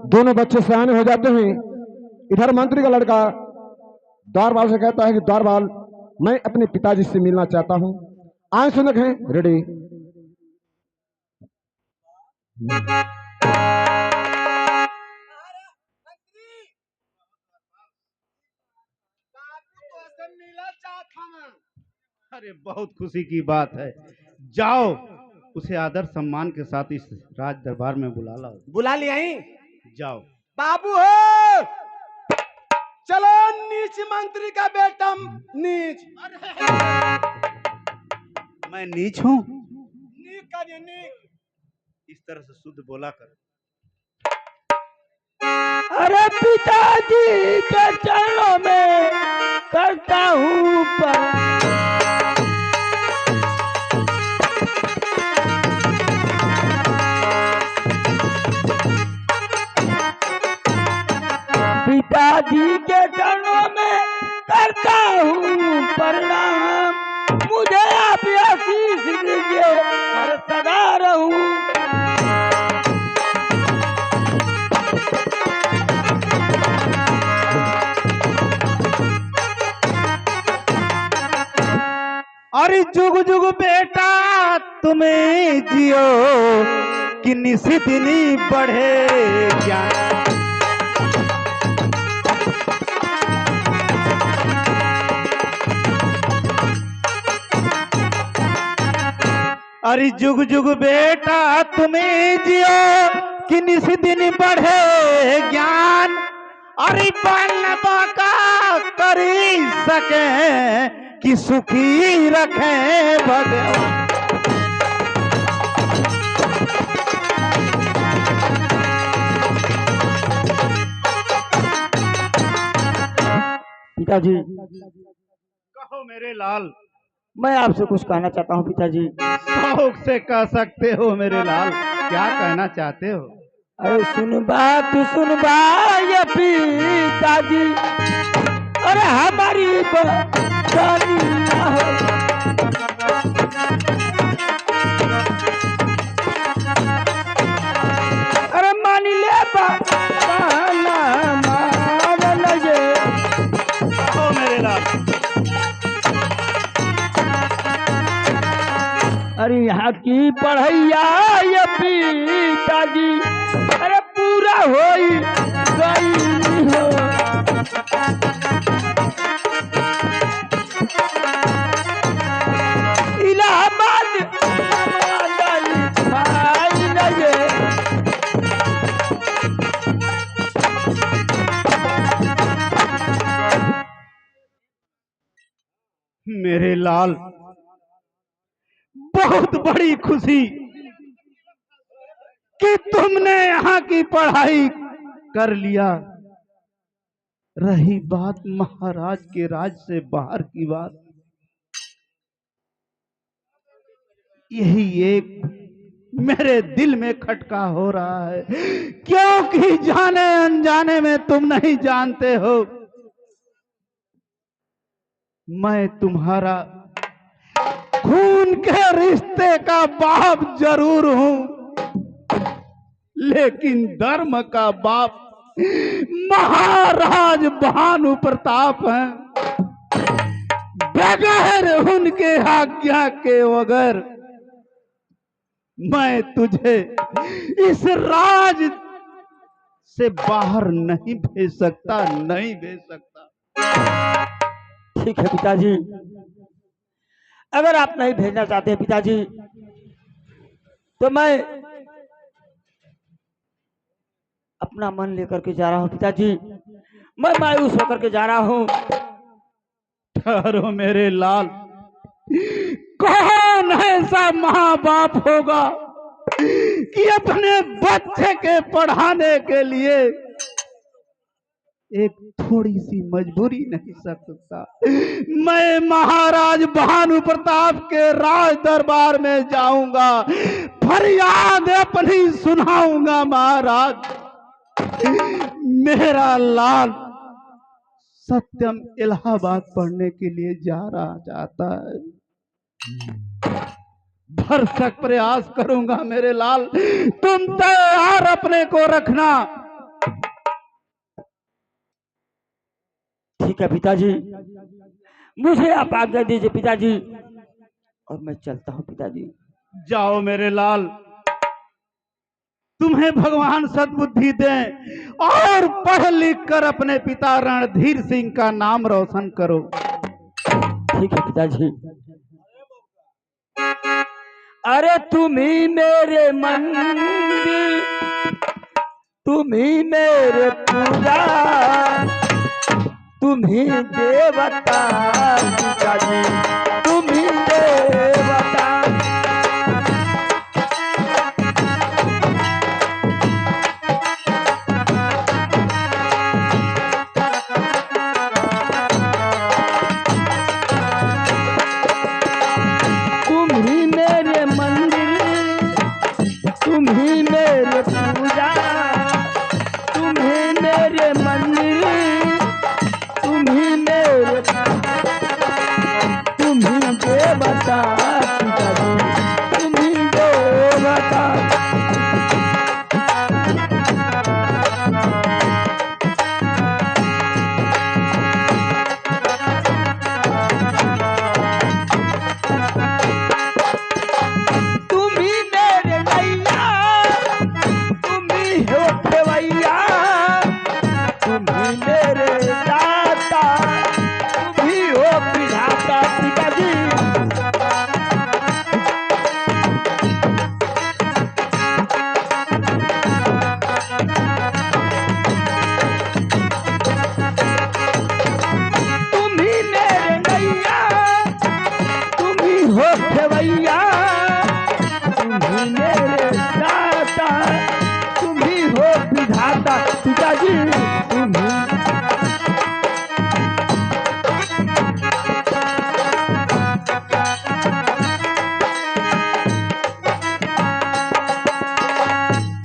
दोनों बच्चे सयाने हो जाते हैं। इधर मंत्री का लड़का द्वारपाल से कहता है कि द्वारपाल, मैं अपने पिताजी से मिलना चाहता हूं। आए सुनक हैं रेडी। अरे बहुत खुशी की बात है। जाओ उसे आदर सम्मान के साथ इस राज दरबार में बुला लाओ। बुला लिया ही जाओ। बाबू हो, चलो नीच मंत्री का बेटा नीच। मैं नीच हूँ? नीच का ये नीच। इस तरह से शुद्ध बोला कर। अरे पिताजी के चरणों में करता हूँ पिताजी के चरणों में करता हूँ प्रणाम। मुझे आप आशीष दीजिए और सदा रहूं। अरे जुग जुग बेटा तुम्हें जियो कि निशिदिनी बढ़े ज्ञान। अरे जुग जुग बेटा तुम्हें जियो कि निशिदिनी बढ़े ज्ञान। अरे बल्लभा का करी सके कि सुखी रखे भगवान। पिताजी, कहो मेरे लाल। मैं आपसे कुछ कहना चाहता हूँ पिताजी। शौक से कह सकते हो मेरे लाल, क्या कहना चाहते हो? अरे सुन बात ये पिताजी, अरे हमारी जानी ना हो। अरे मान ले मार लगे। कहो मेरे लाल। अरे यहाँ की पढ़ैया ये पिताजी, अरे पूरा हो गई हो। इलाहाबाद लगे। मेरे लाल, बहुत बड़ी खुशी कि तुमने यहाँ की पढ़ाई कर लिया। रही बात महाराज के राज से बाहर की बात, यही एक मेरे दिल में खटका हो रहा है, क्योंकि जाने अनजाने में तुम नहीं जानते हो, मैं तुम्हारा खून के रिश्ते का बाप जरूर हूं, लेकिन धर्म का बाप महाराज भानु प्रताप हैं। बगैर उनके आज्ञा के बगैर मैं तुझे इस राज से बाहर नहीं भेज सकता, नहीं भेज सकता। ठीक है पिताजी, अगर आप नहीं भेजना चाहते पिताजी, तो मैं अपना मन लेकर के जा रहा हूँ पिताजी। मैं मायूस होकर के जा रहा हूँ। ठहरो मेरे लाल, कौन ऐसा माँ बाप होगा कि अपने बच्चे के पढ़ाने के लिए एक थोड़ी सी मजबूरी नहीं सकता। मैं महाराज भानु प्रताप के राज दरबार में जाऊंगा, फरियाद अपनी सुनाऊंगा। महाराज, मेरा लाल सत्यम इलाहाबाद पढ़ने के लिए जा रहा चाहता है। भरसक प्रयास करूंगा मेरे लाल, तुम तैयार अपने को रखना। ठीक है पिताजी, मुझे आप आज्ञा दीजिए पिताजी, और मैं चलता हूँ पिताजी। जाओ मेरे लाल, तुम्हें भगवान सद्बुद्धि दें और पढ़ लिख कर अपने पिता रणधीर सिंह का नाम रोशन करो। ठीक है पिताजी। अरे तुम ही मेरे मंदिर, तुम ही मेरे पूजा, तुम ही देवता पिताजी, तुम ही देवता। तुम ही मेरे मंदिर, तुम ही मेरे पूजा, तुम ही मेरे मंदिर, तुम ही मेरे, तुम ही देवता पिताजी, तुम ही देवता। तुम ही मेरे नैया, तुम ही हो खेवैया, तुम ही मेरे दाता, तुम ही हो विधाता पिताजी। तुम ही मेरे नैया, तुम ही हो खेवैया, तुम ही मेरे दाता, तुम ही हो विधाता पिताजी, तुम ही।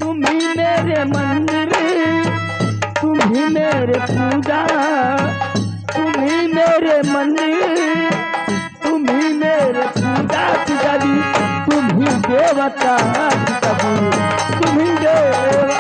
तुम ही मेरे मंदिर, तुम ही मेरे पूजा, तुम ही मेरे मंदिर, तुम ही मेरे पूजा पिताजी, तुम ही देवता पिताजी, तुम ही देवता।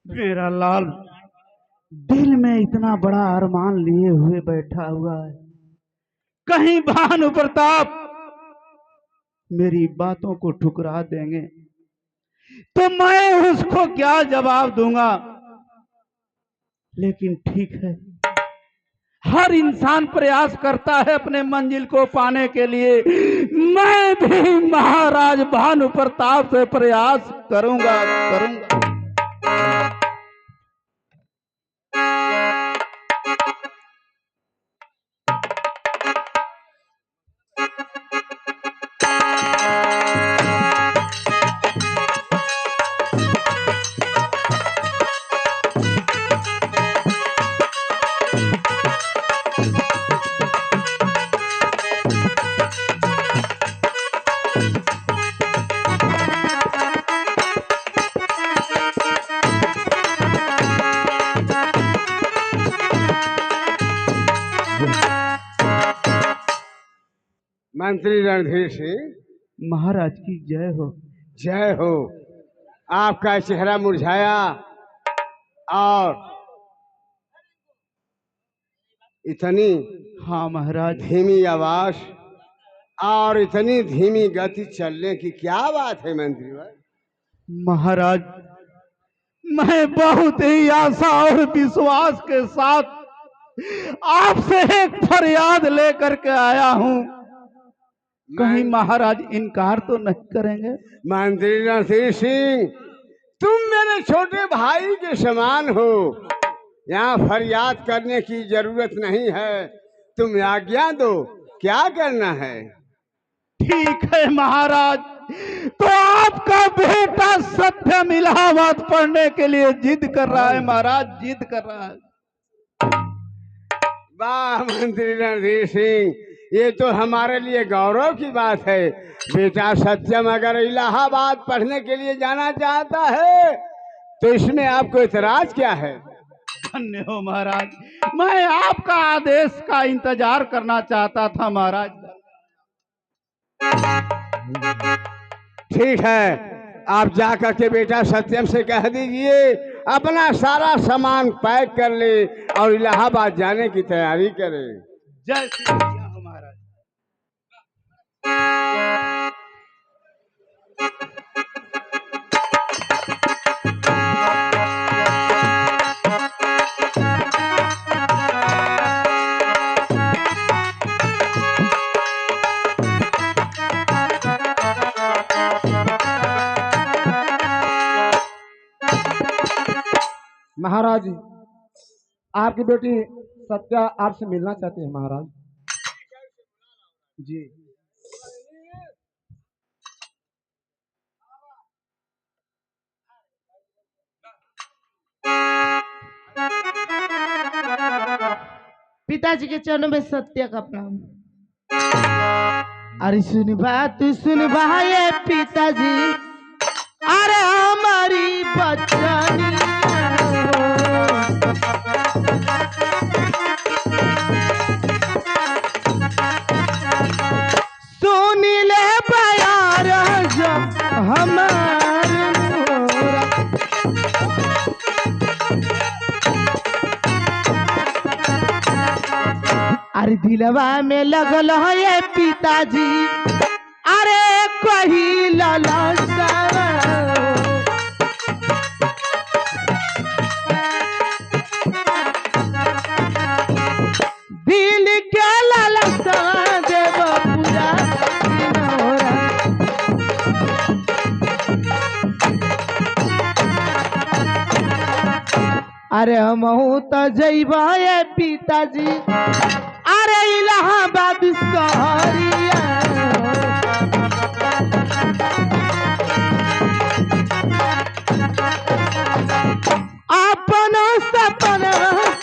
मेरा लाल दिल में इतना बड़ा अरमान लिए हुए बैठा हुआ है, कहीं भानु प्रताप मेरी बातों को ठुकरा देंगे तो मैं उसको क्या जवाब दूंगा। लेकिन ठीक है, हर इंसान प्रयास करता है अपने मंजिल को पाने के लिए। मैं भी महाराज भानु प्रताप से प्रयास करूंगा। मंत्री रणधीर सिंह, महाराज की जय हो। जय हो। आपका चेहरा मुरझाया और इतनी हाँ महाराज। धीमी आवाज और इतनी धीमी गति चलने की क्या बात है मंत्री भाई? महाराज, मैं बहुत ही आशा और विश्वास के साथ आपसे एक फरियाद लेकर के आया हूं, कहीं महाराज इनकार तो नहीं करेंगे? मंत्री रणधीर सिंह, तुम मेरे छोटे भाई के समान हो, यहाँ फरियाद करने की जरूरत नहीं है, तुम आज्ञा दो, क्या करना है? ठीक है महाराज, तो आपका बेटा सत्य मिलावट पढ़ने के लिए जिद कर रहा है महाराज, जिद कर रहा है। वाह मंत्री रणधीर सिंह, ये तो हमारे लिए गौरव की बात है। बेटा सत्यम अगर इलाहाबाद पढ़ने के लिए जाना चाहता है तो इसमें आपको इतराज क्या है? धन्य हो महाराज, मैं आपका आदेश का इंतजार करना चाहता था महाराज। ठीक है, आप जाकर के बेटा सत्यम से कह दीजिए अपना सारा सामान पैक कर ले और इलाहाबाद जाने की तैयारी करे। जय श्री राम हो महाराज। महाराज आपकी बेटी सत्या आपसे मिलना चाहती है महाराज जी। पिताजी के चरणों में सत्य का प्रणाम। अरे सुन बा ये पिताजी, अरे हमारी बच्चनी सुन ले बयार हमार मोरा। अरे दिलवा में लगल है ये पिताजी, अरे कही लालसा दिल के लालसा देव पूरा सिनोरा। अरे हमहू तो जइबा ये पिताजी, अरे इलाहाबाद शहरिया। अपना सपना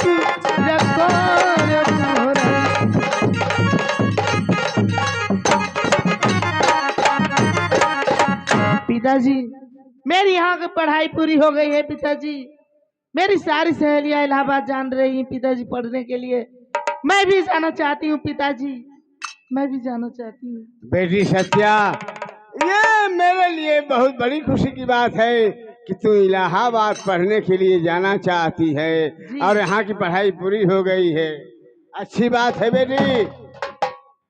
पूरा कर मोरा। पिताजी मेरी यहाँ की पढ़ाई पूरी हो गई है पिताजी। मेरी सारी सहेलियां इलाहाबाद जान रही हैं पिताजी पढ़ने के लिए। मैं भी जाना चाहती हूँ पिताजी, मैं भी जाना चाहती हूँ। बेटी सत्या, ये मेरे लिए बहुत बड़ी खुशी की बात है कि तू इलाहाबाद पढ़ने के लिए जाना चाहती है और यहाँ की पढ़ाई पूरी हो गई है। अच्छी बात है बेटी,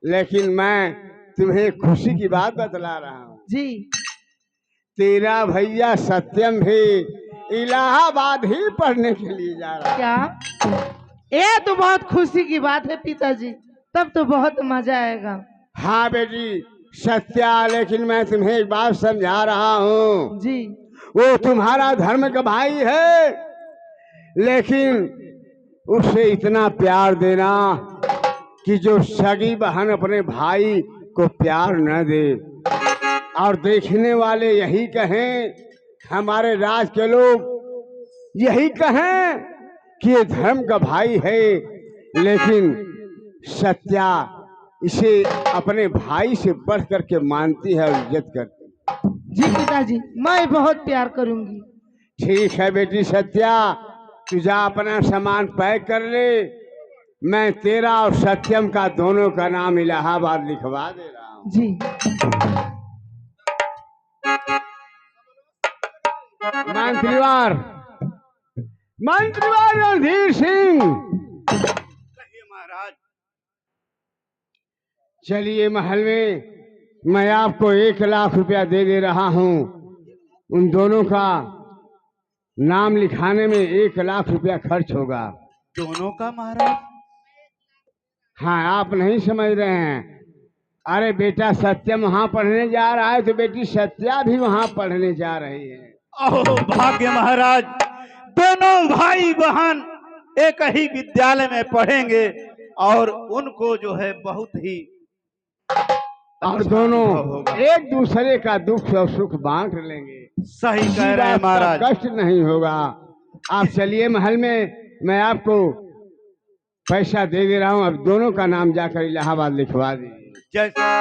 लेकिन मैं तुम्हें खुशी की बात बतला रहा हूँ जी। तेरा भैया सत्यम भी इलाहाबाद ही पढ़ने के लिए जा रहा है। क्या? ये तो बहुत खुशी की बात है पिताजी, तब तो बहुत मजा आएगा। हाँ बेटी सत्या, लेकिन मैं तुम्हें एक बात समझा रहा हूँ जी। वो तुम्हारा धर्म का भाई है, लेकिन उसे इतना प्यार देना कि जो सगी बहन अपने भाई को प्यार न दे। और देखने वाले यही कहें, हमारे राज के लोग यही कहें कि ये धर्म का भाई है, लेकिन सत्या इसे अपने भाई से बढ़ करके मानती है और इज्जत करती है। जी पिताजी, मैं बहुत प्यार करूंगी। ठीक है बेटी सत्या, तू जा अपना सामान पैक कर ले। मैं तेरा और सत्यम का दोनों का नाम इलाहाबाद लिखवा दे रहा हूँ। जी। मंत्रीवार रणधीर सिंह, महाराज चलिए महल में मैं आपको 1 लाख रुपया दे रहा हूँ। उन दोनों का नाम लिखाने में 1 लाख रुपया खर्च होगा। दोनों का महाराज? हाँ, आप नहीं समझ रहे हैं। अरे बेटा सत्यम वहाँ पढ़ने जा रहा है तो बेटी सत्या भी वहाँ पढ़ने जा रही है। ओह भाग्य महाराज, दोनों भाई बहन एक ही विद्यालय में पढ़ेंगे और उनको जो है बहुत ही और दोनों एक दूसरे का दुख और सुख बांट लेंगे। सही कह रहे हैं महाराज। कष्ट नहीं होगा। आप चलिए महल में, मैं आपको पैसा दे रहा हूँ, अब दोनों का नाम जाकर इलाहाबाद लिखवा दीजिए। जैसे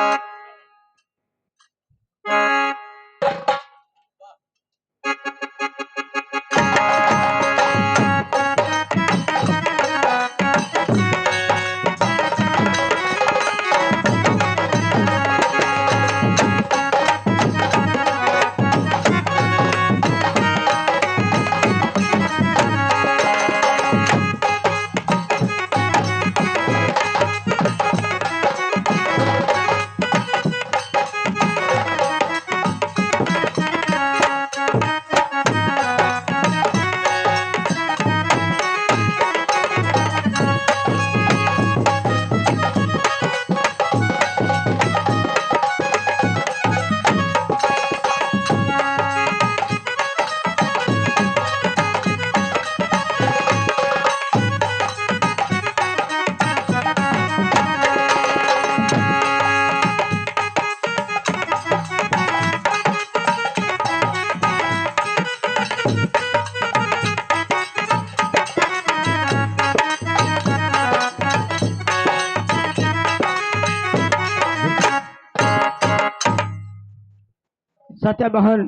सत्या बहन,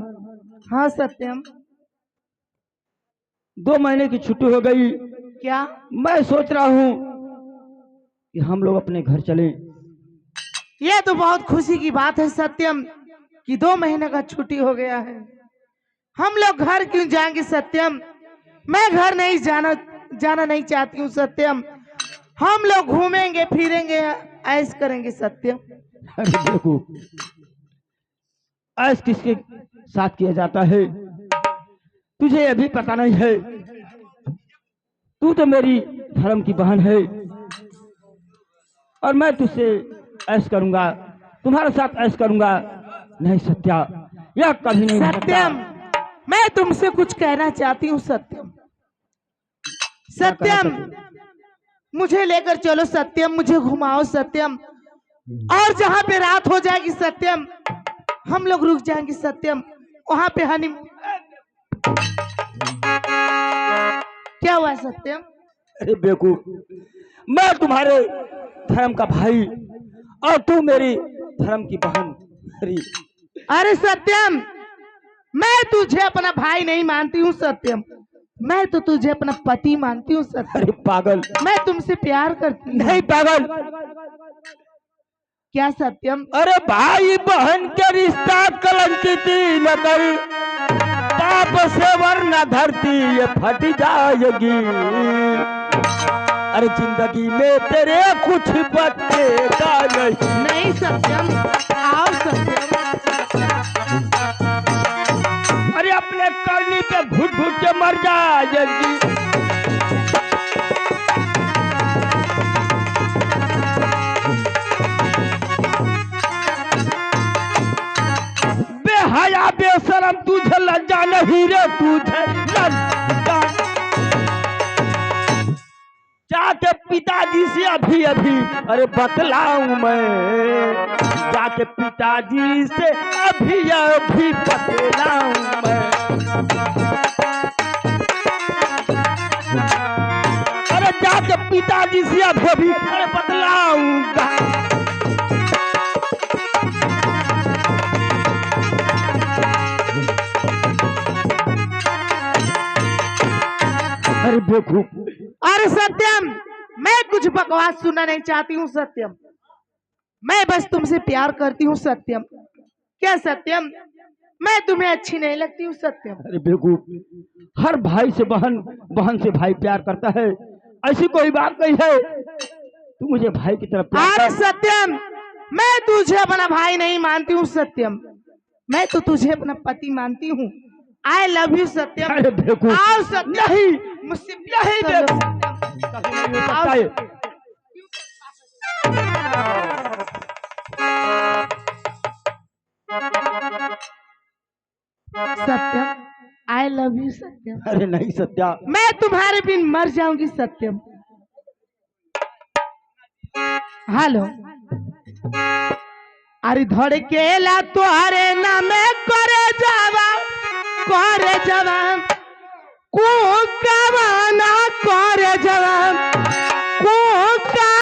हाँ सत्यम, 2 महीने की छुट्टी हो गई। क्या? मैं सोच रहा हूँ कि हम लोग अपने घर चलें। यह तो बहुत खुशी की बात है सत्यम कि 2 महीने का छुट्टी हो गया है। हम लोग घर क्यों जाएंगे सत्यम? मैं घर नहीं जाना नहीं चाहती हूँ सत्यम। हम लोग घूमेंगे फिरेंगे, ऐश करेंगे सत्यम। अरे देखो, ऐश किसके साथ किया जाता है तुझे अभी पता नहीं है। तू तो मेरी धर्म की बहन है और मैं तुझसे ऐश करूंगा, तुम्हारे साथ ऐश करूंगा। नहीं सत्या, यह कभी नहीं हो सकता। सत्यम, मैं तुमसे कुछ कहना चाहती हूँ सत्यम। सत्यम, मुझे लेकर चलो सत्यम, मुझे घुमाओ सत्यम। और जहाँ पे रात हो जाएगी सत्यम, हम लोग रुक जाएंगे सत्यम। वहां पे हनी क्या हुआ सत्यम? अरे बेवकूफ, मैं तुम्हारे धर्म का भाई और तू मेरी धर्म की बहन। अरे सत्यम, मैं तुझे अपना भाई नहीं मानती हूँ सत्यम, मैं तो तुझे अपना पति मानती हूँ सत्यम। अरे पागल, मैं तुमसे प्यार करती हूँ। नहीं पागल। क्या सत्यम? अरे भाई बहन के रिश्ता कलंकित न कर, पाप से वरना धरती ये फट जाएगी। अरे जिंदगी में तेरे कुछ बचेगा नहीं। नहीं सत्यम, आओ सत्यम। अरे अपने करनी पे घुट घुट के मर जाएगी। बेहया बेशरम, तुझे लज्जा नहीं रे, तुझे लज्जा। जाके पिताजी से अभी अभी अरे बतलाऊं मैं, जाके पिताजी से अभी अभी बतलाऊं मैं। अरे जाके पिताजी से अभी अभी अरे बतलाऊंगा। अरे बेवकूफ, अरे सत्यम, मैं कुछ बकवास सुनना नहीं चाहती हूँ सत्यम, मैं बस तुमसे प्यार करती हूँ सत्यम। क्या सत्यम, मैं तुम्हें अच्छी नहीं लगती हूँ सत्यम? अरे बेवकूफ, हर भाई से बहन, बहन से भाई प्यार करता है, ऐसी कोई बात नहीं है। तू मुझे भाई की तरफ प्यार अरे कर। सत्यम, मैं तुझे अपना भाई नहीं मानती हूँ सत्यम, मैं तो तुझे अपना पति मानती हूँ। आई लव यू सत्यम। अरे बेवकूफ, आओ सत्यम, नहीं मुझसे नहीं प्यार करो बेवकूफ, सत्यम। कभी नहीं हो सकता है। सत्यम, आई लव यू सत्यम। अरे नहीं सत्या, मैं तुम्हारे बिन मर जाऊंगी सत्यम। हेलो, अरे धड़केला तोहरे नामे करे जावा कुकवाना करे जावा।